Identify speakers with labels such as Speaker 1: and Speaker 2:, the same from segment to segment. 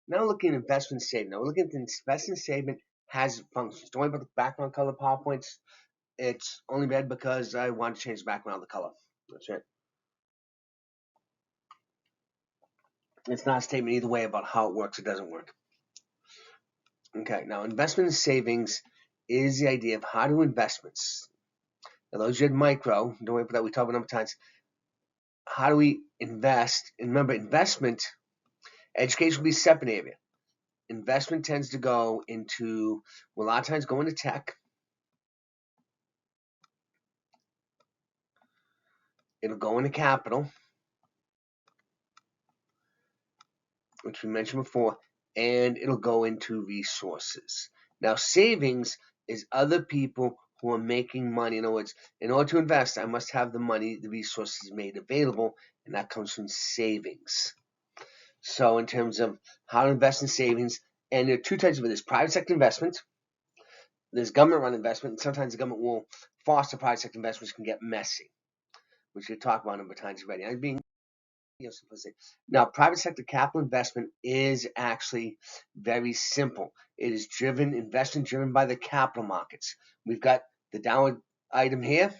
Speaker 1: Now looking at investment saving. Now we're looking at the investment saving has functions. Don't worry about the background color PowerPoints. It's only red because I want to change the background of the color. That's it. It's not a statement either way about how it works or doesn't work. Okay, now investment and savings is the idea of how do investments. Now those you had micro, don't worry about that, we talked about a number of times. How do we invest? And remember, investment, education will be a separate area. Investment tends to go into, well, a lot of times go into tech. It'll go into capital, which we mentioned before, and it'll go into resources. Now, savings is other people who are making money. In other words, in order to invest, I must have the money, the resources made available, and that comes from savings. So in terms of how to invest in savings, and there are two types of it. There's private sector investment, there's government-run investment, and sometimes the government will foster private sector investments, can get messy, which we talked about a number of times already. I'm being simplistic. Now, private sector capital investment is actually very simple. It is investment driven by the capital markets. We've got the downward item here.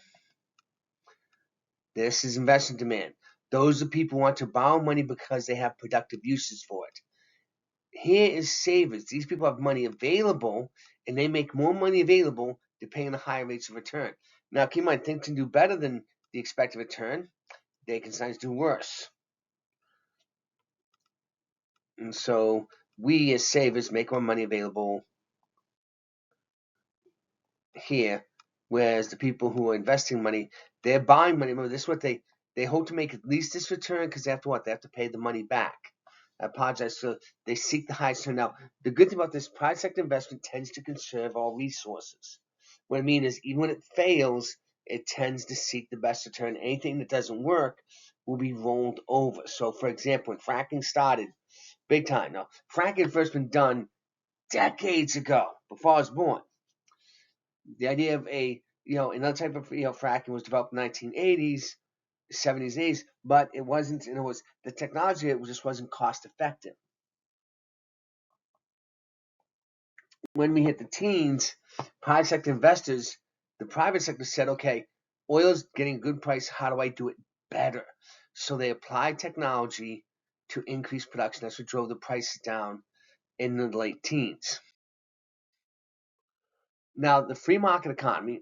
Speaker 1: This is investment demand. Those are people who want to borrow money because they have productive uses for it. Here is savers. These people have money available, and they make more money available depending on the higher rates of return. Now, keep in mind, things can do better than the expected return. They can sometimes do worse. And so we as savers make more money available here, whereas the people who are investing money, they're buying money. Remember, this is what they hope to make at least this return, because after what? They have to pay the money back. I apologize. So they seek the highest return. Now, the good thing about this private sector investment tends to conserve all resources. What I mean is, even when it fails, it tends to seek the best return. Anything that doesn't work will be rolled over. So, for example, when fracking started, big time. Now, fracking had first been done decades ago, before I was born. The idea of another type of fracking was developed in the 1980s, 70s, 80s, but it wasn't. And it was the technology. It just wasn't cost effective. When we hit the teens, private sector investors, the private sector said, okay, oil's getting a good price. How do I do it better? So they applied technology to increase production. That's what drove the prices down in the late teens. Now, the free market economy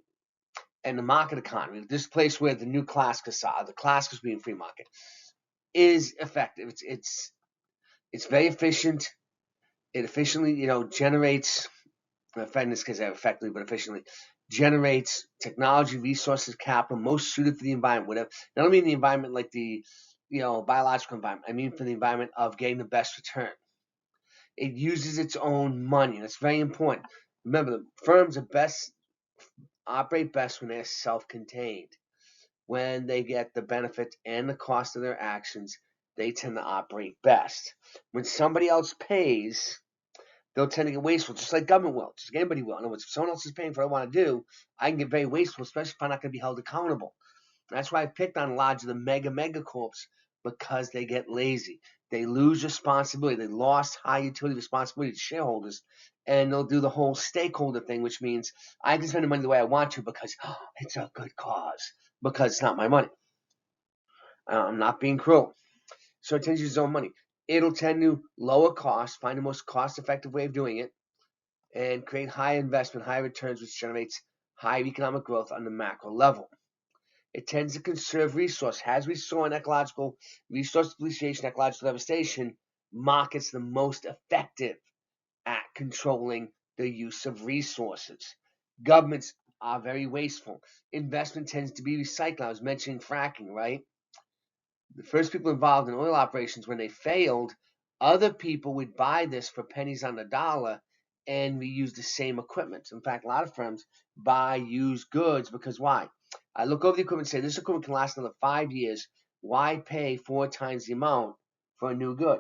Speaker 1: and the market economy, this place where the new classics are, the classics being free market, is effective. It's very efficient. It efficiently, generates, in this case, effectively, but efficiently generates technology, resources, capital most suited for the environment. Whatever. I don't mean the environment like the, biological environment. I mean for the environment of getting the best return. It uses its own money. That's very important. Remember, the firms operate best when they're self-contained. When they get the benefit and the cost of their actions, they tend to operate best. When somebody else pays, they'll tend to get wasteful, just like government will, just like anybody will. In other words, if someone else is paying for what I want to do, I can get very wasteful, especially if I'm not going to be held accountable. That's why I picked on a lot of the mega corps, because they get lazy. They lose responsibility. They lost high utility responsibility to shareholders, and they'll do the whole stakeholder thing, which means I can spend the money the way I want to because it's a good cause, because it's not my money. I'm not being cruel. So it tends to use its own money. It'll tend to lower costs, find the most cost-effective way of doing it, and create high investment, high returns, which generates high economic growth on the macro level. It tends to conserve resource. As we saw in ecological resource depletion, ecological devastation, markets the most effective at controlling the use of resources. Governments are very wasteful. Investment tends to be recycled. I was mentioning fracking, right? The first people involved in oil operations, when they failed, other people would buy this for pennies on the dollar and reuse the same equipment. In fact, a lot of firms buy used goods because why? I look over the equipment and say, this equipment can last another 5 years. Why pay 4 times the amount for a new good?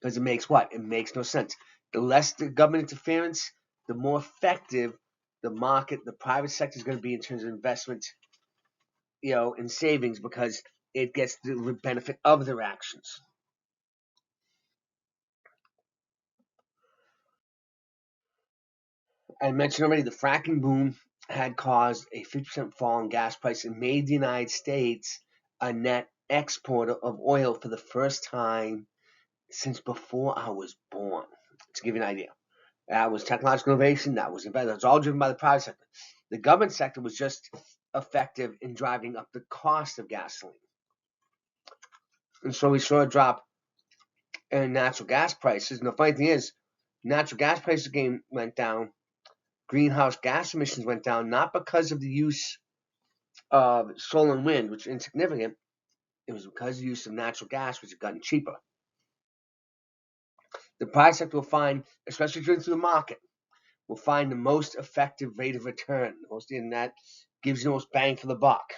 Speaker 1: Because it makes what? It makes no sense. The less the government interference, the more effective the market, the private sector is going to be in terms of investment, in savings, because it gets the benefit of their actions. I mentioned already the fracking boom had caused a 50% fall in gas price and made the United States a net exporter of oil for the first time since before I was born. To give you an idea, that was technological innovation. That was invented. It's all driven by the private sector. The government sector was just effective in driving up the cost of gasoline, and so we saw a drop in natural gas prices. And the funny thing is, natural gas prices again went down. Greenhouse gas emissions went down, not because of the use of solar and wind, which is insignificant. It was because of the use of natural gas, which had gotten cheaper. The private sector will find, especially driven through the market, will find the most effective rate of return. The most in that gives you the most bang for the buck.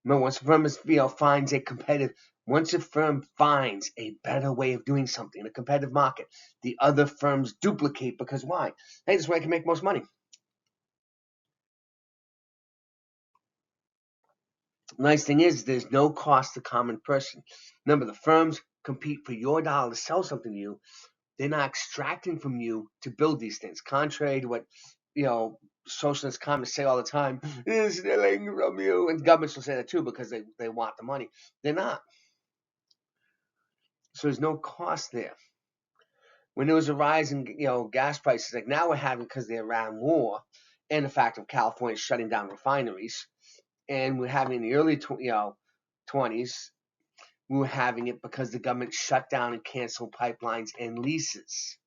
Speaker 1: Remember, once a firm finds a competitive, once a firm finds a better way of doing something in a competitive market, the other firms duplicate because why? Hey, this is where I can make most money. The nice thing is there's no cost to common person. Remember, the firms compete for your dollar to sell something to you. They're not extracting from you to build these things. Contrary to what socialist communists say all the time, is stealing from you, and governments will say that too because they want the money. They're not. So there's no cost there. When there was a rise in gas prices, like now we're having because of the Iran war and the fact of California shutting down refineries, and we're having in the early 20s, we were having it because the government shut down and canceled pipelines and leases.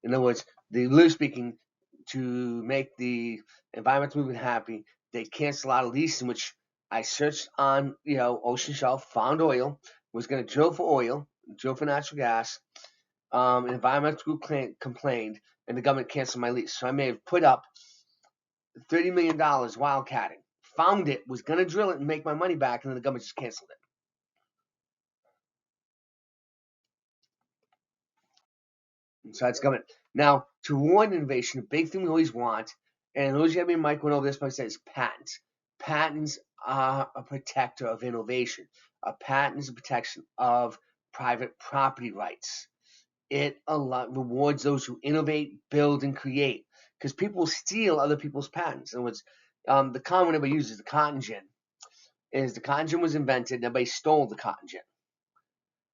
Speaker 1: In other words, they literally speaking, to make the environmental movement happy, they canceled a lot of leases, in which I searched on Ocean Shelf, found oil, was going to drill for oil, drill for natural gas. An environmental group complained, and the government canceled my lease. So I may have put up $30 million wildcatting, found it, was going to drill it and make my money back, and then the government just canceled it. So that's government. Now, to reward innovation, the big thing we always want, and those of you Mike went over this, but I said is patents. Patents are a protector of innovation. A patent is a protection of private property rights. It rewards those who innovate, build, and create, because people steal other people's patents. In other words, the common one everybody uses, the cotton gin, is the cotton gin was invented, and everybody stole the cotton gin.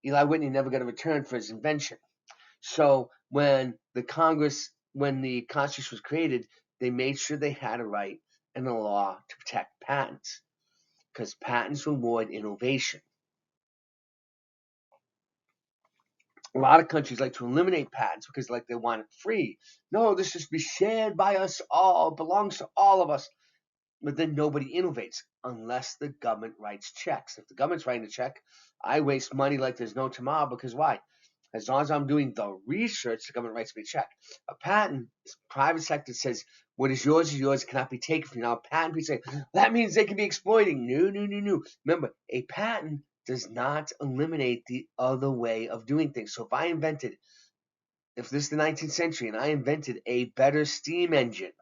Speaker 1: Eli Whitney never got a return for his invention. So when the Constitution was created, they made sure they had a right and a law to protect patents, because patents reward innovation. A lot of countries like to eliminate patents because they want it free. No, this should be shared by us all, belongs to all of us. But then nobody innovates unless the government writes checks. If the government's writing a check, I waste money like there's no tomorrow, because why? As long as I'm doing the research, the government writes me a check. A patent, private sector says, what is yours cannot be taken from you. Now, a patent, people say, that means they can be exploiting. No. Remember, a patent does not eliminate the other way of doing things. So if this is the 19th century and I invented a better steam engine,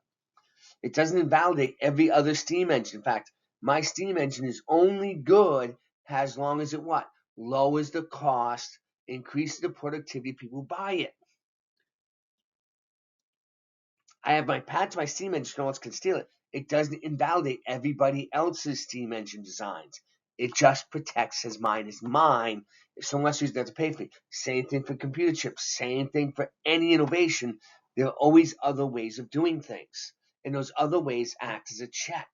Speaker 1: it doesn't invalidate every other steam engine. In fact, my steam engine is only good as long as it what? Lowers the cost, increases the productivity, people buy it. I have my patent to my steam engine, no one else can steal it. It doesn't invalidate everybody else's steam engine designs. It just protects as mine is mine. If someone else uses it, they have to pay for it. Same thing for computer chips. Same thing for any innovation. There are always other ways of doing things, and those other ways act as a check.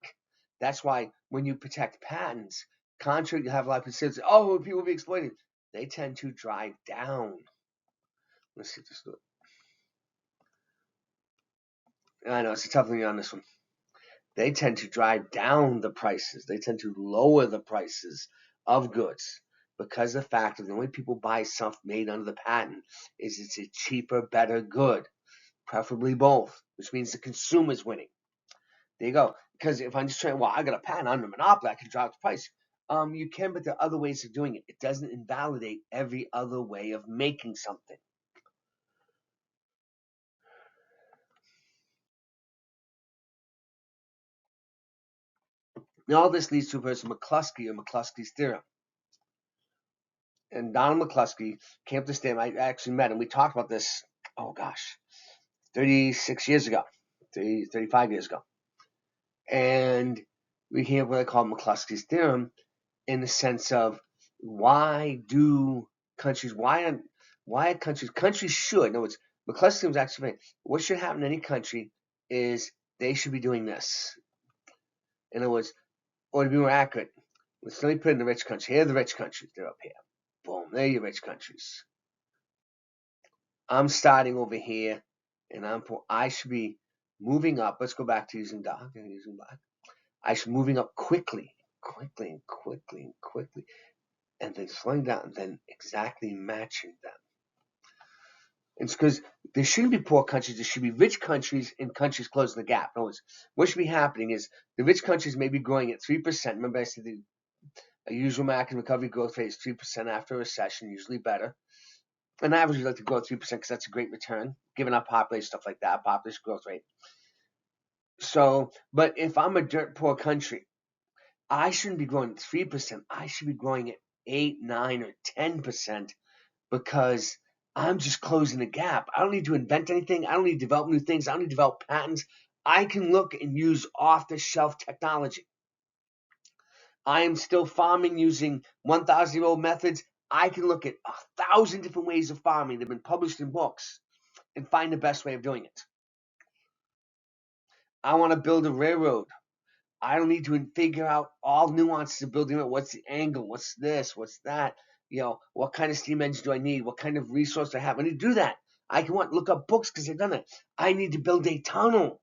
Speaker 1: That's why when you protect patents, contrary, you have a lot of people say, "Oh, people will be exploited." They tend to drive down. Let's see this. I know it's a tough thing on this one. They tend to drive down the prices. They tend to lower the prices of goods, because the fact that the only people buy stuff made under the patent is it's a cheaper, better good, preferably both, which means the consumer's winning. There you go. Because if I'm just trying, I got a patent, I'm a monopoly, I can drop the price. You can, but there are other ways of doing it. It doesn't invalidate every other way of making something. And all this leads to a person, McCluskey, or McCluskey's theorem. And Donald McCluskey came up with this theorem. I actually met him. We talked about this oh gosh, 36 years ago, 35 years ago. And we have what I call McCluskey's theorem in the sense of why countries should, no, it's McCluskey's theorem is actually what should happen in any country is they should be doing this. In other words, or to be more accurate, let's let me put it in the rich countries. Here are the rich countries. They're up here. Boom, there are your rich countries. I'm starting over here, and I should be moving up. Let's go back to using dark and using black. I should be moving up quickly, and then slowing down, and then exactly matching them. It's because there shouldn't be poor countries. There should be rich countries and countries closing the gap. In other words, what should be happening is the rich countries may be growing at 3%. Remember, I said a usual American recovery growth rate is 3% after a recession, usually better. On average, we like to grow at 3% because that's a great return, given our population, stuff like that, population growth rate. So, but if I'm a dirt poor country, I shouldn't be growing at 3%. I should be growing at 8, 9, or 10% because I'm just closing the gap. I don't need to invent anything. I don't need to develop new things. I don't need to develop patents. I can look and use off-the-shelf technology. I am still farming using 1,000-year-old methods. I can look at 1,000 different ways of farming that have been published in books and find the best way of doing it. I want to build a railroad. I don't need to figure out all nuances of building it. What's the angle? What's this? What's that? What kind of steam engine do I need? What kind of resource do I have? I need to do that. I can look up books because they've done it. I need to build a tunnel.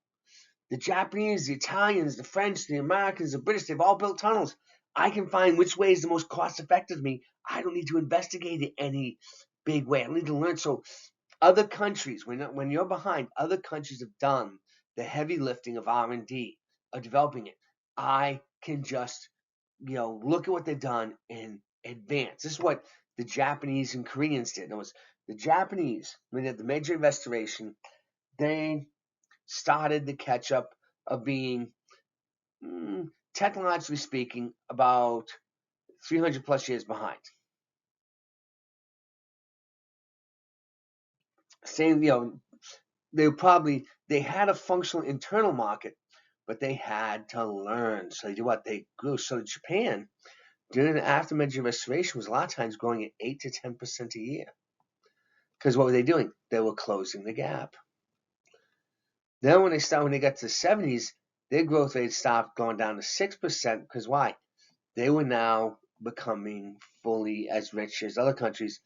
Speaker 1: The Japanese, the Italians, the French, the Americans, the British, they've all built tunnels. I can find which way is the most cost effective to me. I don't need to investigate it any big way. I don't need to learn. So other countries, when you're behind, other countries have done the heavy lifting of R&D, of developing it. I can just, look at what they've done and advance. This is what the Japanese and Koreans did. It was the Japanese, when they had the Meiji Restoration, they started the catch up of being, technologically speaking, about 300 plus years behind. Same, they had a functional internal market, but they had to learn. So they do what? They grew. So Japan, during the after Meiji Restoration, was a lot of times growing at 8 to 10% a year. Because what were they doing? They were closing the gap. Then when they got to the 70s, their growth rate stopped going down to 6%. Because why? They were now becoming fully as rich as other countries.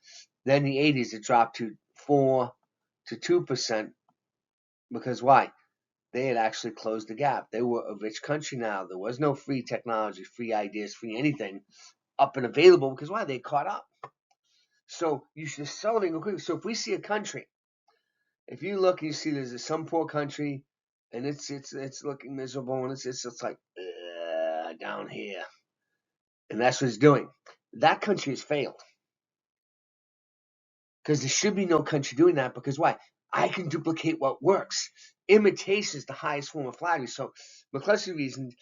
Speaker 1: Then in the 80s, it dropped to 4 to 2%. Because why? They had actually closed the gap. They were a rich country now. There was no free technology, free ideas, free anything up and available because why? They caught up. So you should accelerate real quickly. So if we see a country, if you look and you see there's some poor country and it's looking miserable and it's like down here, and that's what it's doing. That country has failed because there should be no country doing that because why? I can duplicate what works. Imitation is the highest form of flattery. So McCluskey reasoned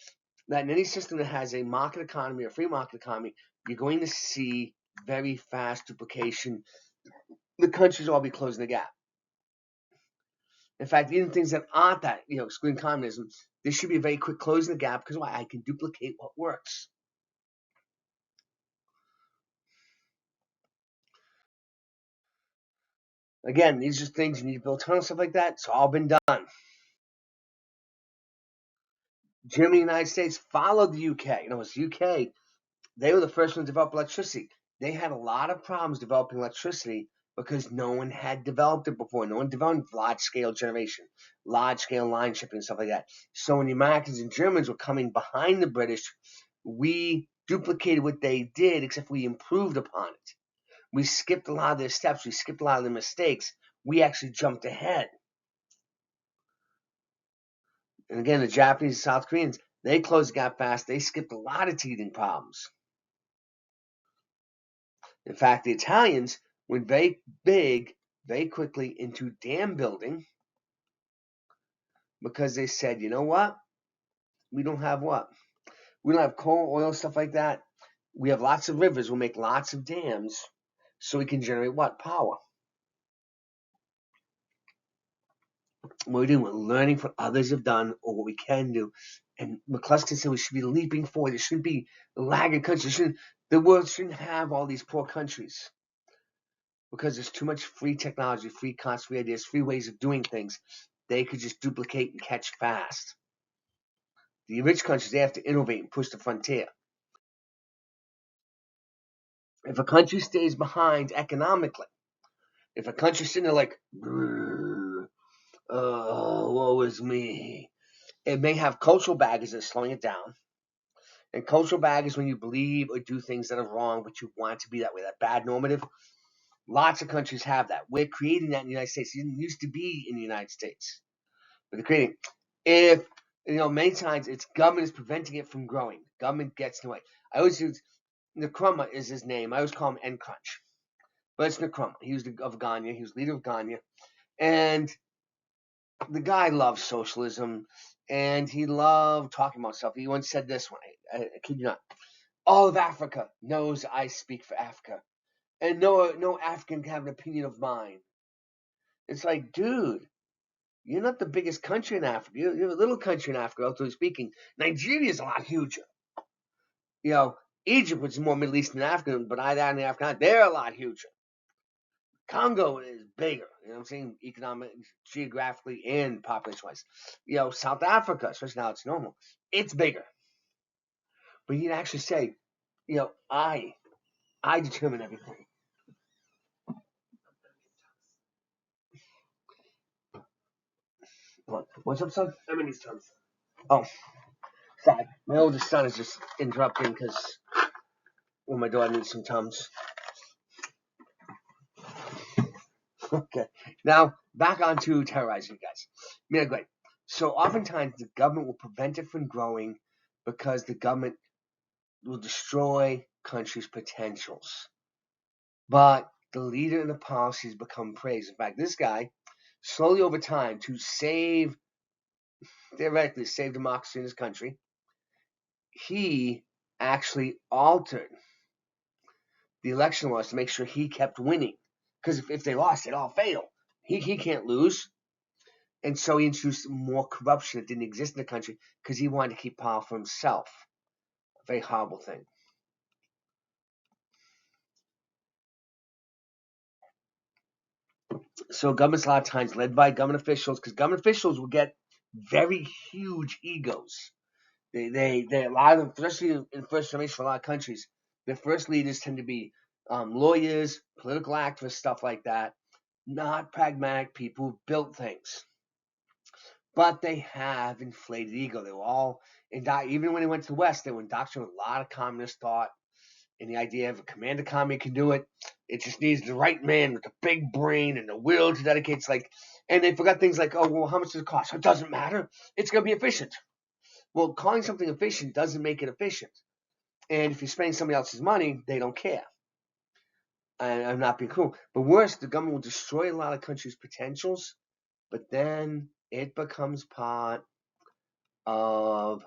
Speaker 1: that in any system that has a market economy or free market economy, you're going to see very fast duplication. The countries will all be closing the gap. In fact, even things that aren't that, excluding communism, there should be a very quick closing the gap because why? I can duplicate what works. Again, these are things you need to build tunnels, stuff like that. It's all been done. Germany and the United States followed the UK. It was the UK. They were the first one to develop electricity. They had a lot of problems developing electricity because no one had developed it before. No one developed large-scale generation, large-scale line shipping, and stuff like that. So when the Americans and Germans were coming behind the British, we duplicated what they did, except we improved upon it. We skipped a lot of their steps. We skipped a lot of their mistakes. We actually jumped ahead. And again, the Japanese and South Koreans, they closed the gap fast. They skipped a lot of teething problems. In fact, the Italians went very big, very quickly into dam building because they said, you know what? We don't have what? We don't have coal, oil, stuff like that. We have lots of rivers. We'll make lots of dams so we can generate what? Power. What we're doing, we're learning what others have done or what we can do. And McCluskey said we should be leaping forward. There shouldn't be lagging countries. The world shouldn't have all these poor countries because there's too much free technology, free concepts, free ideas, free ways of doing things. They could just duplicate and catch fast. The rich countries, they have to innovate and push the frontier. If a country stays behind economically, if a country's sitting there like, woe is me, it may have cultural baggage that's slowing it down. And cultural baggage is when you believe or do things that are wrong, but you want to be that way, that bad normative. Lots of countries have that. We're creating that in the United States. It didn't used to be in the United States. But they're creating. If, many times it's government is preventing it from growing. Government gets in the way. I always use, Nkrumah is his name. I always call him N Crunch. But it's Nkrumah. He was of Ghana. He was leader of Ghana. And the guy loved socialism. And he loved talking about stuff. He once said this one. I kid you not. All of Africa knows I speak for Africa. And no African can have an opinion of mine. It's like, dude, you're not the biggest country in Africa. You're a little country in Africa, relatively speaking. Nigeria is a lot huger. Egypt, which is more Middle Eastern than African, but either and the African, they're a lot huger. Congo is bigger, what I'm saying, economically, geographically, and population-wise. South Africa, especially now it's normal, it's bigger. But you'd actually say, I determine everything. What's up, son?
Speaker 2: How many times?
Speaker 1: Oh, sorry. My oldest son is just interrupting because my daughter needs some Tums. Okay. Now, back on to terrorizing you guys. Great. So oftentimes the government will prevent it from growing because the government will destroy countries' potentials. But the leader and the policies become praised. In fact, this guy, slowly over time, to theoretically save democracy in his country, he actually altered the election laws to make sure he kept winning. Because if they lost, they'd all fail. He can't lose. And so he introduced more corruption that didn't exist in the country because he wanted to keep power for himself. A very horrible thing. So government's a lot of times led by government officials because government officials will get very huge egos. They a lot of them, especially in first generation for a lot of countries, their first leaders tend to be lawyers, political activists, stuff like that. Not pragmatic people who built things. But they have inflated ego. They were all even when they went to the West, they were indoctrinated with a lot of communist thought and the idea of a command economy can do it. It just needs the right man with a big brain and the will to dedicate. It's like, and they forgot things like, oh, well, how much does it cost? It doesn't matter. It's going to be efficient. Well, calling something efficient doesn't make it efficient. And if you're spending somebody else's money, they don't care. And I'm not being cruel. But worse, the government will destroy a lot of countries' potentials, but then it becomes part of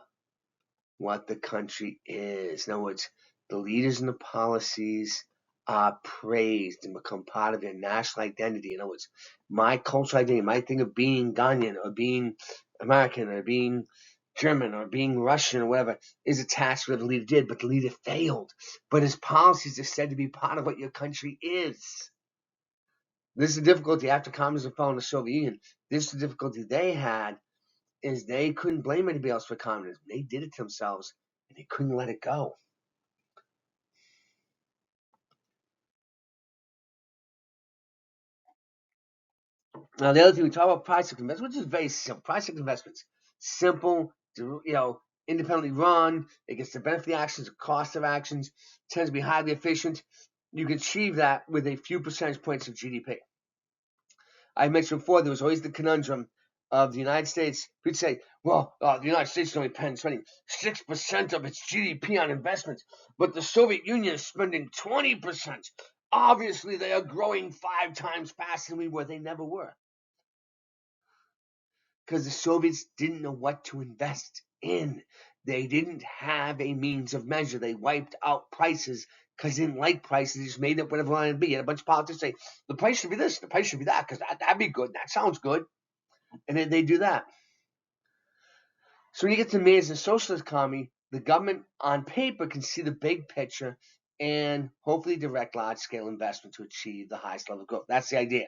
Speaker 1: what the country is. In other words, the leaders and the policies are praised and become part of their national identity. In other words, my cultural identity, my thing of being Ghanaian or being American or being German or being Russian or whatever is attached to what the leader did, but the leader failed. But his policies are said to be part of what your country is. This is the difficulty after communism fell in the Soviet Union. This is the difficulty they had is they couldn't blame anybody else for communism. They did it to themselves, and they couldn't let it go. Now, the other thing, we talk about project investments, which is very simple. Project investments, simple, independently run. It gets the benefit of the actions, the cost of actions, tends to be highly efficient. You can achieve that with a few percentage points of GDP. I mentioned before, there was always the conundrum of the United States. We'd say, well, the United States is only spending 6% of its GDP on investments, but the Soviet Union is spending 20%. Obviously, they are growing 5 times faster than we were. They never were. Because the Soviets didn't know what to invest in. They didn't have a means of measure. They wiped out prices because they didn't like prices. They just made up whatever it wanted to be. And a bunch of politicians say, the price should be this, the price should be that, because that'd be good. That sounds good. And they do that. So when you get to manage the socialist economy, the government on paper can see the big picture and hopefully direct large-scale investment to achieve the highest level of growth. That's the idea.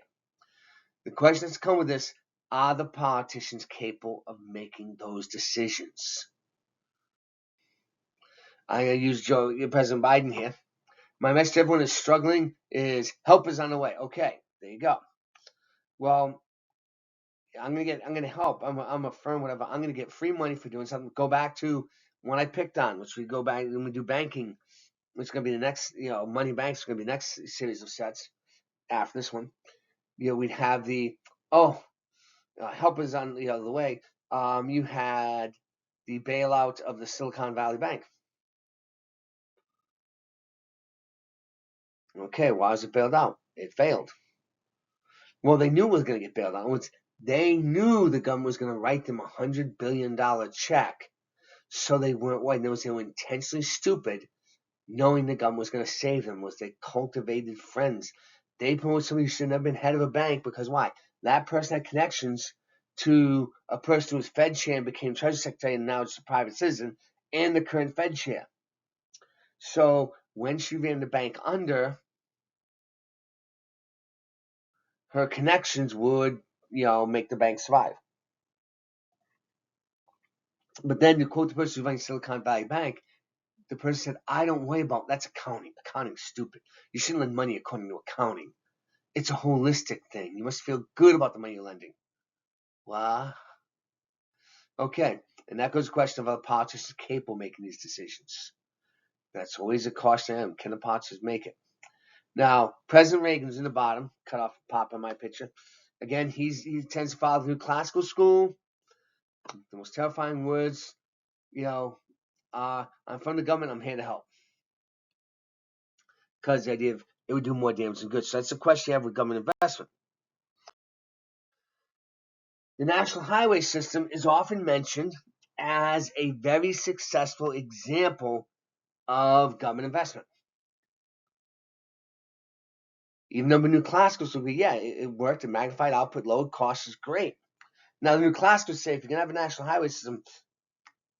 Speaker 1: The question that's come with this, are the politicians capable of making those decisions? I'm going to use President Biden here. My message to everyone is struggling is help is on the way. Okay, there you go. Well, I'm gonna help. I'm a firm, whatever. I'm gonna get free money for doing something. Go back to one I picked on, which we go back when we do banking, which is gonna be the next, money banks is gonna be the next series of sets after this one. We'd have the help is on the way. You had the bailout of the Silicon Valley Bank. Okay, why was it bailed out? It failed. Well, they knew it was going to get bailed out. They knew the government was going to write them $100 billion check, so they weren't white. They were intentionally stupid, knowing the government was going to save them. Was they cultivated friends? They promoted somebody who shouldn't have been head of a bank because why? That person had connections to a person who was Fed chair and became Treasury Secretary and now just a private citizen, and the current Fed chair. So when she ran the bank under, her connections would, make the bank survive. But then to quote the person who runs Silicon Valley Bank, the person said, I don't worry about that's accounting. Accounting's stupid. You shouldn't lend money according to accounting. It's a holistic thing. You must feel good about the money you're lending. Well, okay. And that goes to the question of are politicians capable of making these decisions? That's always a question. Can the politicians make it? Now, President Reagan's in the bottom, cut off pop on my picture. Again, he tends to follow the new classical school. The most terrifying words, I'm from the government, I'm here to help. Because the idea of it would do more damage than good. So that's the question you have with government investment. The National Highway System is often mentioned as a very successful example of government investment. Even though the new classicals would be, it worked, and magnified output, lowered costs is great. Now, the new classicals say if you're going to have a national highway system,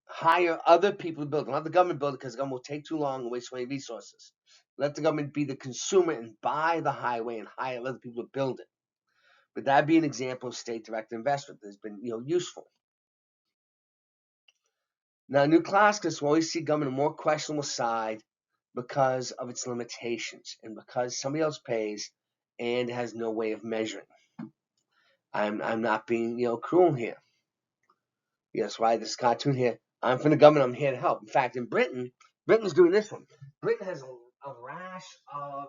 Speaker 1: hire other people to build it. Don't let the government build it because the government will take too long and waste money and resources. Let the government be the consumer and buy the highway and hire other people to build it. But that'd be an example of state-directed investment that's been, useful. Now, new classicals will always see government on a more questionable side because of its limitations and because somebody else pays and has no way of measuring. I'm not being, cruel here. Yes, why this cartoon here? I'm from the government. I'm here to help. In fact, in Britain's doing this one. Britain has a rash of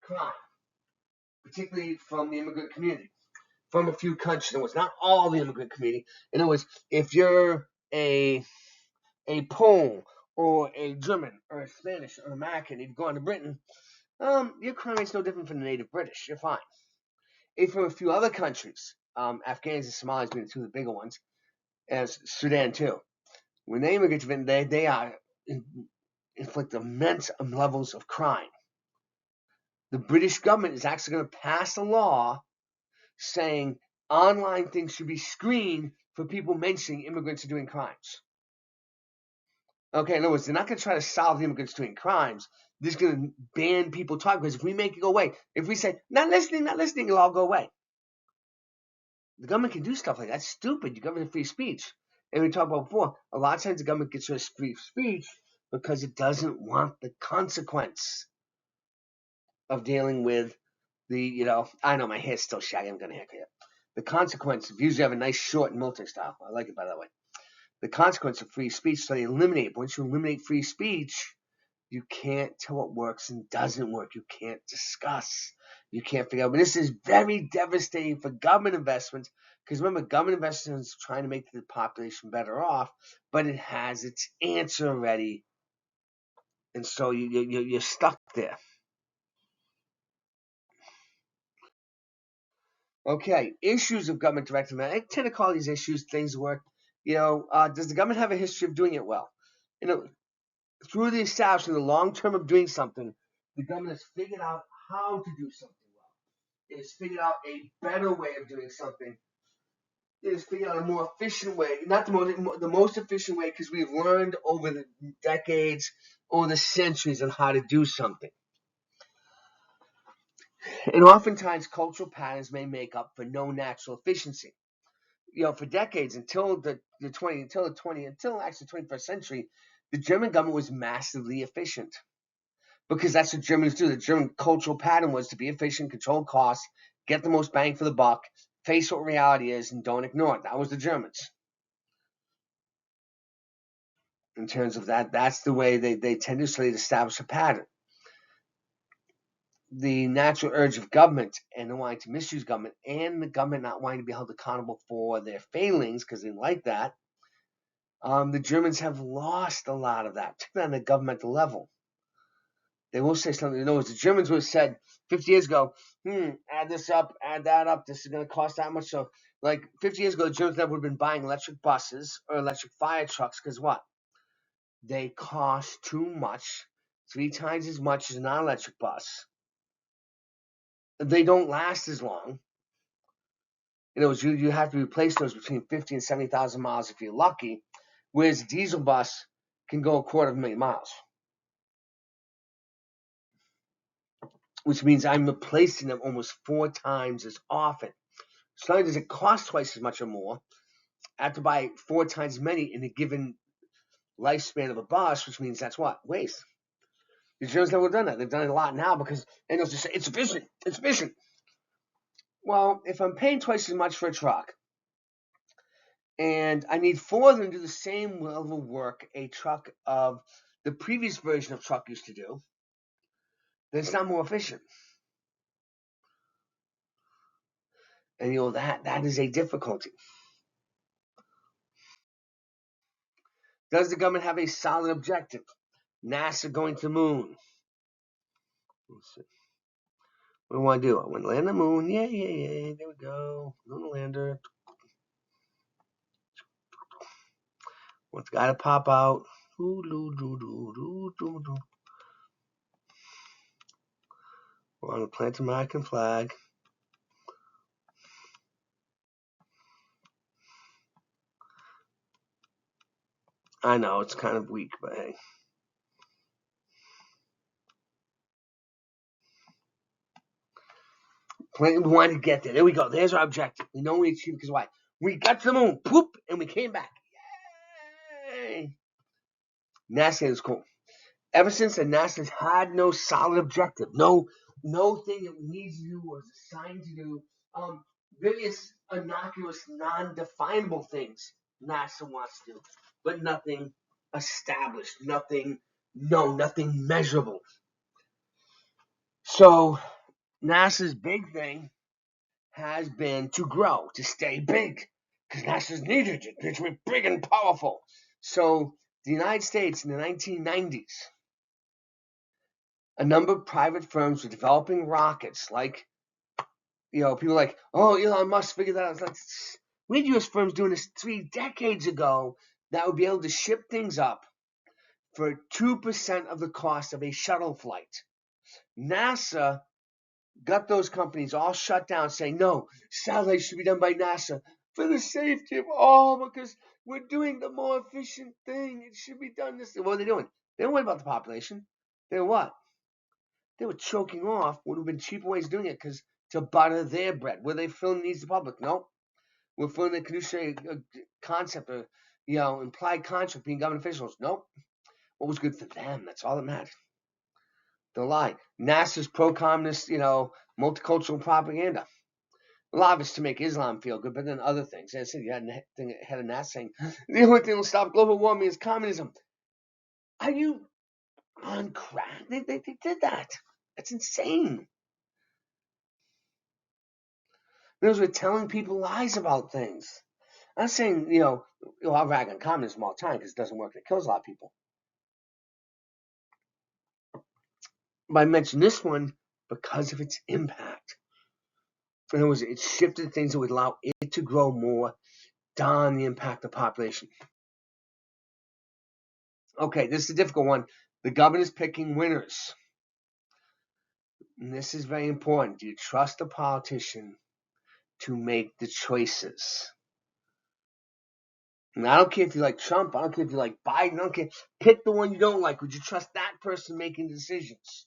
Speaker 1: crime, particularly from the immigrant community, from a few countries. It was not all the immigrant community. In other words, if you're a Pole or a German or a Spanish or American, if you go into Britain, your crime rate's no different from the native British. You're fine. If from a few other countries, Afghanistan and Somalia being the two of the bigger ones, and Sudan too, when they immigrate to Britain, they are inflict immense levels of crime. The British government is actually going to pass a law saying online things should be screened for people mentioning immigrants are doing crimes. Okay, in other words, they're not going to try to solve the immigrants doing crimes. They're just going to ban people talking, because if we make it go away, if we say, not listening, it'll all go away. The government can do stuff like that. That's stupid. The government has free speech. And we talked about before, a lot of times the government gets rid of free speech because it doesn't want the consequence of dealing with the, I know my hair's still shaggy. I'm going to haircut it. The consequence, if you usually have a nice short and military style, I like it by that way. The consequence of free speech, so they eliminate. But once you eliminate free speech, you can't tell what works and doesn't work. You can't discuss. You can't figure out. But this is very devastating for government investment, because remember, government investment is trying to make the population better off, but it has its answer ready, and so you're stuck there. Okay, issues of government directed investment. I tend to call these issues things where, does the government have a history of doing it well? Through the establishment, the long term of doing something, the government has figured out how to do something well. It has figured out a better way of doing something is figure out a more efficient way, not the most efficient way, because we've learned over the decades, over the centuries, on how to do something. And oftentimes, cultural patterns may make up for no natural efficiency. For decades until the 21st century, the German government was massively efficient because that's what Germans do. The German cultural pattern was to be efficient, control costs, get the most bang for the buck, face what reality is, and don't ignore it. That was the Germans. In terms of that, that's the way they tend to establish a pattern. The natural urge of government and the wanting to misuse government, and the government not wanting to be held accountable for their failings because they didn't like that. The Germans have lost a lot of that, particularly on the governmental level. They will say something. The Germans would have said 50 years ago, add this up, add that up. This is going to cost that much. So, 50 years ago, the Germans never would have been buying electric buses or electric fire trucks because what? They cost too much, 3 times as much as a non-electric bus. They don't last as long. You have to replace those between 50 and 70,000 miles if you're lucky, whereas a diesel bus can go 250,000 miles. Which means I'm replacing them almost 4 times as often. So not only does it cost twice as much or more, I have to buy 4 times as many in a given lifespan of a bus, which means that's what? Waste. The Germans never done that. They've done it a lot now because they'll just say, it's efficient. It's efficient. Well, if I'm paying twice as much for a truck, and I need 4 of them to do the same level of work a truck of the previous version of truck used to do, then it's not more efficient. And that is a difficulty. Does the government have a solid objective? NASA going to the moon. Let's see. What do I want to do? I want to land the moon. Yay. There we go. Lunar lander. Want the guy to pop out. Want to plant the American flag. I know, it's kind of weak, but hey. We wanted to get there. There we go. There's our objective. We know we achieved because why? We got to the moon, poop, and we came back. Yay! NASA is cool. Ever since then, NASA's had no solid objective, no thing it needs to do or is assigned to do. Various innocuous, non-definable things NASA wants to do, but nothing established, nothing measurable. So NASA's big thing has been to grow, to stay big, because NASA's needed it to be big and powerful. So the United States in the 1990s, a number of private firms were developing rockets, like, people like, oh, Elon Musk figured that out. It's like, we had U.S. firms doing this 3 decades ago that would be able to ship things up for 2% of the cost of a shuttle flight. NASA got those companies all shut down, saying, no, satellites should be done by NASA for the safety of all, because we're doing the more efficient thing. It should be done this way. What are they doing? They don't worry about the population. They're what? They were choking off what would have been cheaper ways of doing it to butter their bread. Were they filling the needs of the public? Nope. We're filling the fiduciary concept of, implied contract being government officials. Nope. What was good for them? That's all that mattered. They'll lie. NASA's pro-communist, multicultural propaganda. A lot of it's to make Islam feel good, but then other things. As I said, you had a head of NASA saying, the only thing that will stop global warming is communism. Are you on crack? They did that. That's insane. Because we're telling people lies about things. I'm not saying, I'll rag on communism all the time because it doesn't work and it kills a lot of people. But I mentioned this one because of its impact. In other words, it shifted things that would allow it to grow more down the impact of population. Okay, this is a difficult one. The government is picking winners. And this is very important. Do you trust the politician to make the choices? And I don't care if you like Trump. I don't care if you like Biden. I don't care. Pick the one you don't like. Would you trust that person making decisions?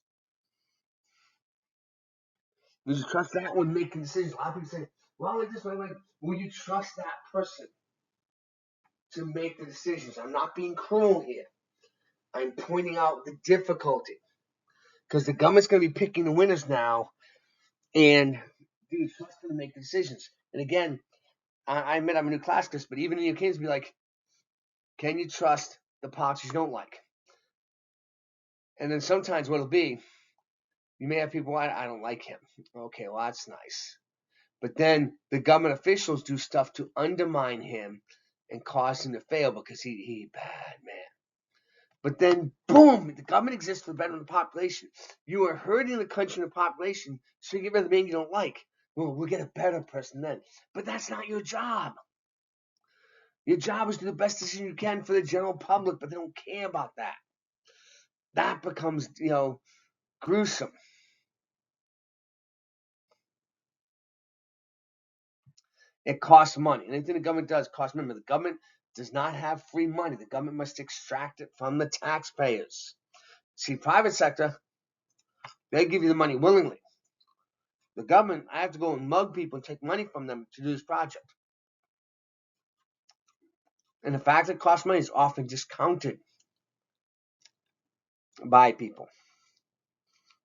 Speaker 1: Would you trust that one making decisions? A lot of people say, well, like this way, like, will you trust that person to make the decisions? I'm not being cruel here. I'm pointing out the difficulty. Because the government's going to be picking the winners now, and do you trust them to make the decisions? And again, I admit I'm a new classicist, but even in your kids be like, can you trust the parties you don't like? And then sometimes what it'll be, you may have people, I don't like him. Okay, well, that's nice. But then the government officials do stuff to undermine him and cause him to fail because he bad man. But then, boom, the government exists for the betterment of the population. You are hurting the country and the population, so you get rid of the man you don't like. Well, we'll get a better person then. But that's not your job. Your job is to do the best decision you can for the general public, but they don't care about that. That becomes, gruesome. It costs money. Anything the government does costs money. The government does not have free money. The government must extract it from the taxpayers. See, private sector, they give you the money willingly. The government, I have to go and mug people and take money from them to do this project. And the fact that it costs money is often discounted by people.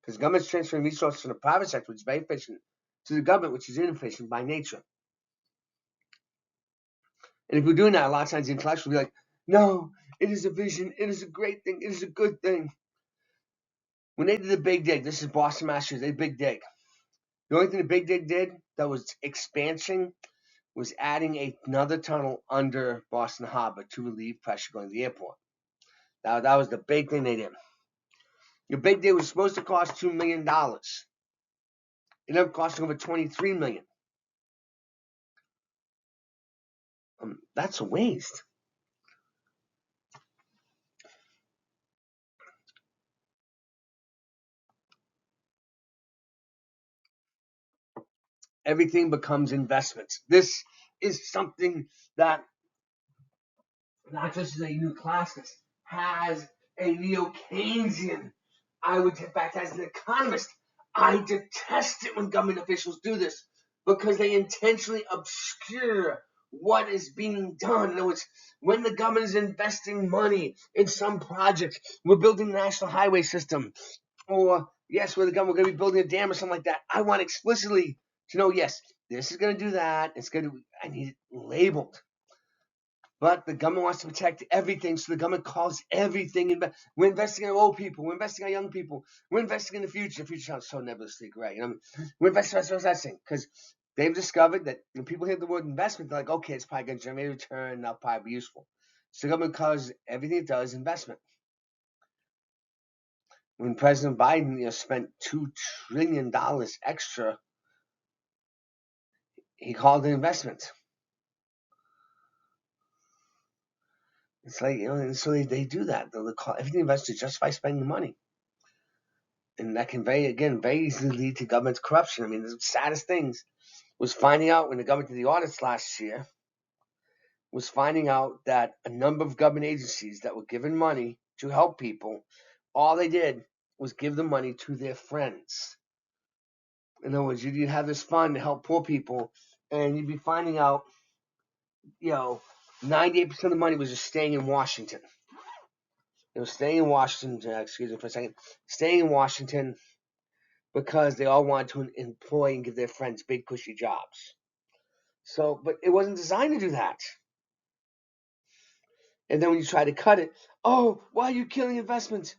Speaker 1: Because the government's transferring resources from the private sector, which is very efficient, to the government, which is inefficient by nature. And if we're doing that, a lot of times the intellectuals will be like, no, it is a vision, it is a great thing, it is a good thing. When they did the Big Dig, this is Boston, Massachusetts, they did Big Dig. The only thing the Big Dig did that was expansion was adding another tunnel under Boston Harbor to relieve pressure going to the airport. That was the big thing they did. The Big Dig was supposed to cost $2 million. It ended up costing over $23 million. That's a waste. Everything becomes investments. This is something that not just as a new classicist, has a neo-Keynesian. I would, in fact, as an economist, I detest it when government officials do this because they intentionally obscure what is being done. In other words, when the government is investing money in some project, we're building the national highway system, or yes, where the government going to be building a dam or something like that. I want explicitly to know, yes, this is going to do that. It's going to. I need it labeled. But the government wants to protect everything, so the government calls everything. We're investing in old people. We're investing in young people. We're investing in the future. The future sounds so nebulously gray. We're investing because they've discovered that when people hear the word investment, they're like, okay, it's probably going to generate a return. That'll probably be useful. So the government calls everything it does investment. When President Biden spent $2 trillion extra, he called it investment. It's like, and so they do that. They'll call everything invested just by spending money. And that can very easily lead to government corruption. I mean, the saddest things was finding out when the government did the audits last year, was finding out that a number of government agencies that were given money to help people, all they did was give the money to their friends. In other words, you'd have this fund to help poor people, and you'd be finding out, 98% of the money was just staying in Washington. It was staying in Washington, excuse me for a second, staying in Washington because they all wanted to employ and give their friends big, cushy jobs. So, but it wasn't designed to do that. And then when you try to cut it, oh, why are you killing investment?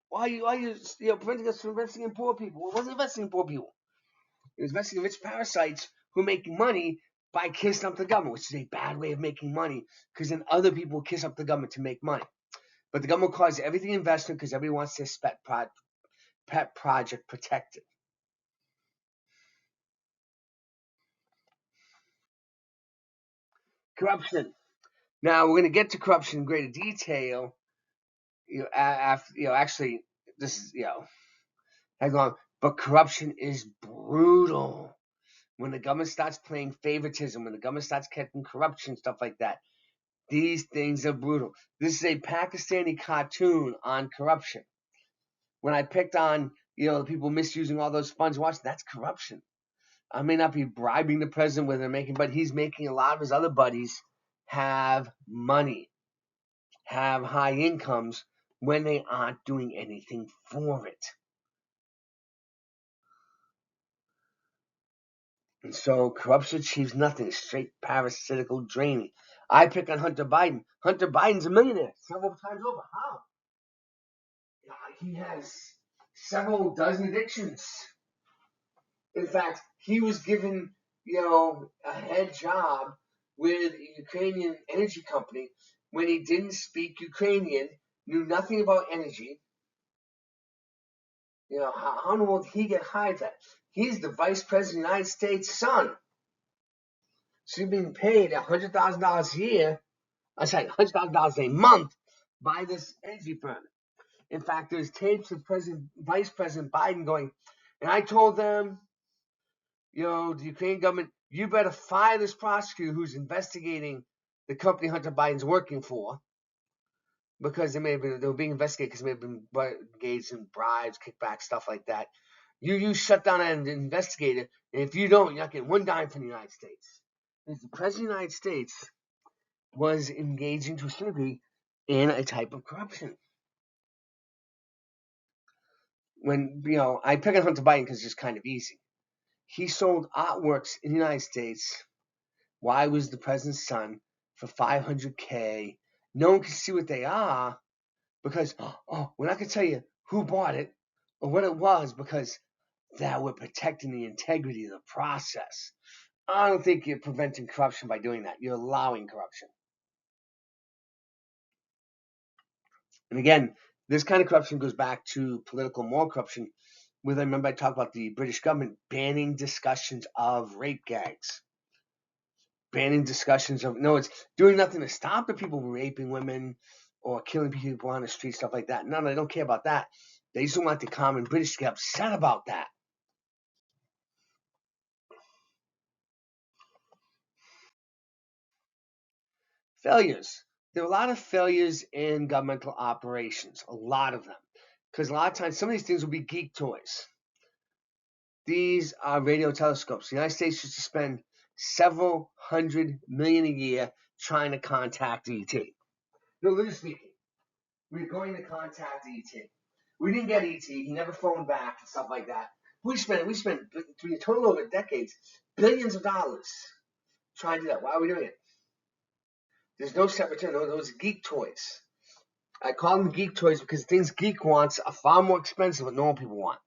Speaker 1: Why are you preventing us from investing in poor people? Well, it wasn't investing in poor people. It was investing in rich parasites who make money by kissing up the government, which is a bad way of making money because then other people kiss up the government to make money. But the government calls everything investment because everybody wants their pet project protected. Corruption. Now we're going to get to corruption in greater detail. Actually, this is hang on. But corruption is brutal. When the government starts playing favoritism, when the government starts catching corruption, stuff like that, These things are brutal. This is a Pakistani cartoon on corruption. When I picked on, the people misusing all those funds, watch, that's corruption. I may not be bribing the president with it making, but he's making a lot of his other buddies have money, have high incomes when they aren't doing anything for it. And so corruption achieves nothing. Straight parasitical draining. I pick on Hunter Biden. Hunter Biden's a millionaire several times over. How? He has several dozen addictions. In fact, he was given, a head job with a Ukrainian energy company when he didn't speak Ukrainian, knew nothing about energy. How in the world did he get hired for that? He's the vice president of the United States' son. So you're being paid $100,000 a year, $100,000 a month by this energy firm. In fact, there's tapes of Vice President Biden going, and I told them, the Ukrainian government, you better fire this prosecutor who's investigating the company Hunter Biden's working for, because they were being investigated because they may have been engaged in bribes, kickbacks, stuff like that. You shut down an investigator, and if you don't, you're not getting one dime from the United States. Because the president of the United States was engaging to a certain degree in a type of corruption. When, I pick on Hunter Biden because it's just kind of easy. He sold artworks in the United States while I was the president's son for $500K. No one can see what they are because, we're not going to tell you who bought it or what it was because that we're protecting the integrity of the process. I don't think you're preventing corruption by doing that. You're allowing corruption. And again, this kind of corruption goes back to political moral corruption. I remember I talked about the British government banning discussions of rape gangs. Banning discussions of, no, it's doing nothing to stop the people raping women or killing people on the street, stuff like that. No, they don't care about that. They just don't want the common British to get upset about that. Failures. There are a lot of failures in governmental operations, a lot of them. Because a lot of times, some of these things will be geek toys. These are radio telescopes. The United States used to spend several $100 million a year trying to contact ET. No, literally speaking, we're going to contact ET. We didn't get ET. He never phoned back and stuff like that. We spent between a total of decades, billions of dollars trying to do that. Why are we doing it? There's no separate term. Those are geek toys. I call them geek toys because things geek wants are far more expensive than normal people want.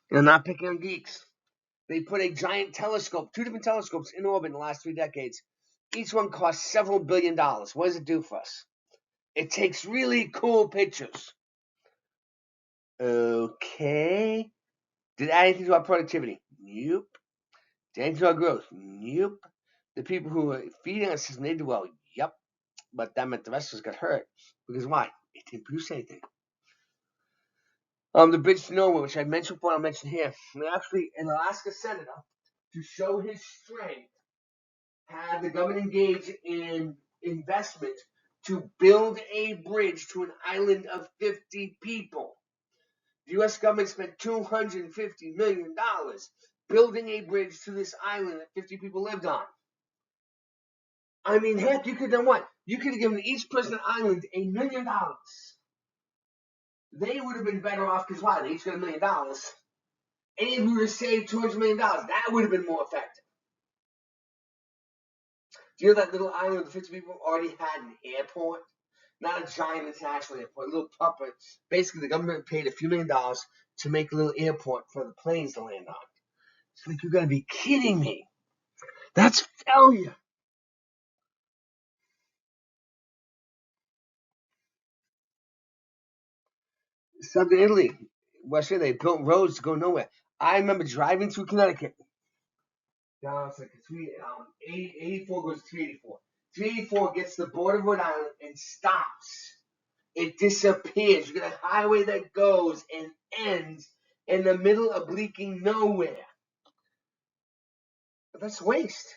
Speaker 1: And I'm not picking on geeks. They put a giant telescope, 2 different telescopes in orbit in the last 3 decades. Each one costs several $1 billion. What does it do for us? It takes really cool pictures. Okay. Did it add anything to our productivity? Nope. Did it add anything to our growth? Nope. The people who are feeding us system, they did well. Yep. But that meant the rest of us got hurt. Because why? It didn't produce anything. The bridge to nowhere, which I mentioned before, I'll mention here. Actually, an Alaska senator, to show his strength, had the government engage in investment to build a bridge to an island of 50 people. The U.S. government spent $250 million building a bridge to this island that 50 people lived on. I mean, heck, you could have done what? You could have given each person on the island $1 million. They would have been better off because why? They each got $1 million. And we would have saved $200 million. That would have been more effective. Do you know that little island with 50 people already had an airport? Not a giant international airport, a little puppet. Basically, the government paid a few $1 million to make a little airport for the planes to land on. It's like, you're going to be kidding me. That's failure. Southern Italy, West Italy, they built roads to go nowhere. I remember driving through Connecticut. Down, it's like 84 goes to 384. 384 gets to the border of Rhode Island and stops. It disappears. You get a highway that goes and ends in the middle of bleaking nowhere. But that's waste.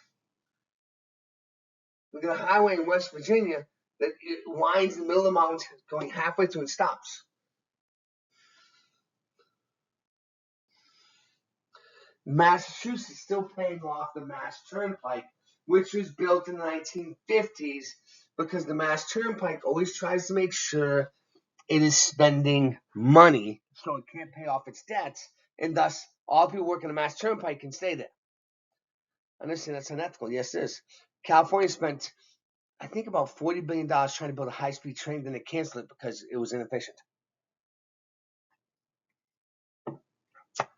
Speaker 1: We got a highway in West Virginia that it winds in the middle of the mountains, going halfway through and stops. Massachusetts is still paying off the Mass Turnpike, which was built in the 1950s, because the Mass Turnpike always tries to make sure it is spending money so it can't pay off its debts, and thus all people working the Mass Turnpike can stay there. I understand that's unethical. Yes, it is. California spent, I think, about $40 billion trying to build a high-speed train, then they canceled it because it was inefficient.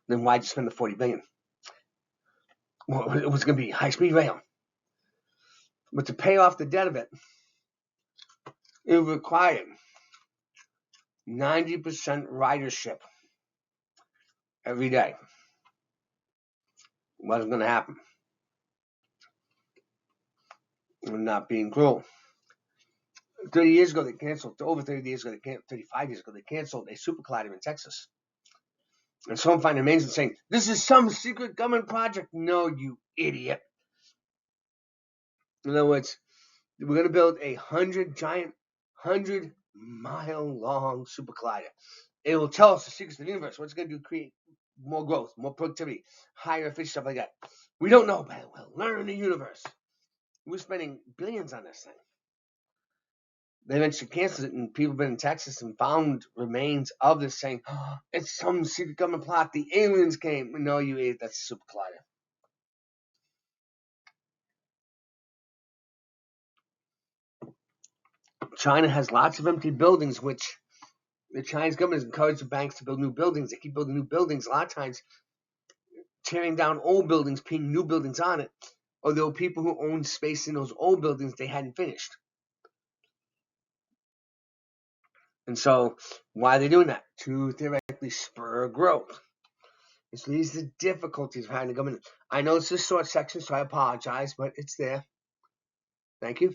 Speaker 1: Then why'd you spend the $40 billion? Well, it was going to be high-speed rail. But to pay off the debt of it, it required 90% ridership every day. It wasn't going to happen. I'm not being cruel. 30 years ago, they canceled. Over 30 years ago, 35 years ago, they canceled a super collider in Texas. And some find it amazing, saying, "This is some secret government project." No, you idiot. In other words, we're going to build a 100-mile-long super collider. It will tell us the secrets of the universe. What it's going to do, create more growth, more productivity, higher efficiency, stuff like that. We don't know, but we'll learn the universe. We're spending billions on this thing. They eventually canceled it, and people have been in Texas and found remains of this, saying, "Oh, it's some secret government plot. The aliens came." No, you idiot. That's a super collider. China has lots of empty buildings, which the Chinese government has encouraged the banks to build new buildings. They keep building new buildings, a lot of times tearing down old buildings, putting new buildings on it. Or there were people who owned space in those old buildings they hadn't finished. And so, why are they doing that? To theoretically spur growth. And so these are the difficulties of having the government. I know it's a short section, so I apologize, but it's there. Thank you.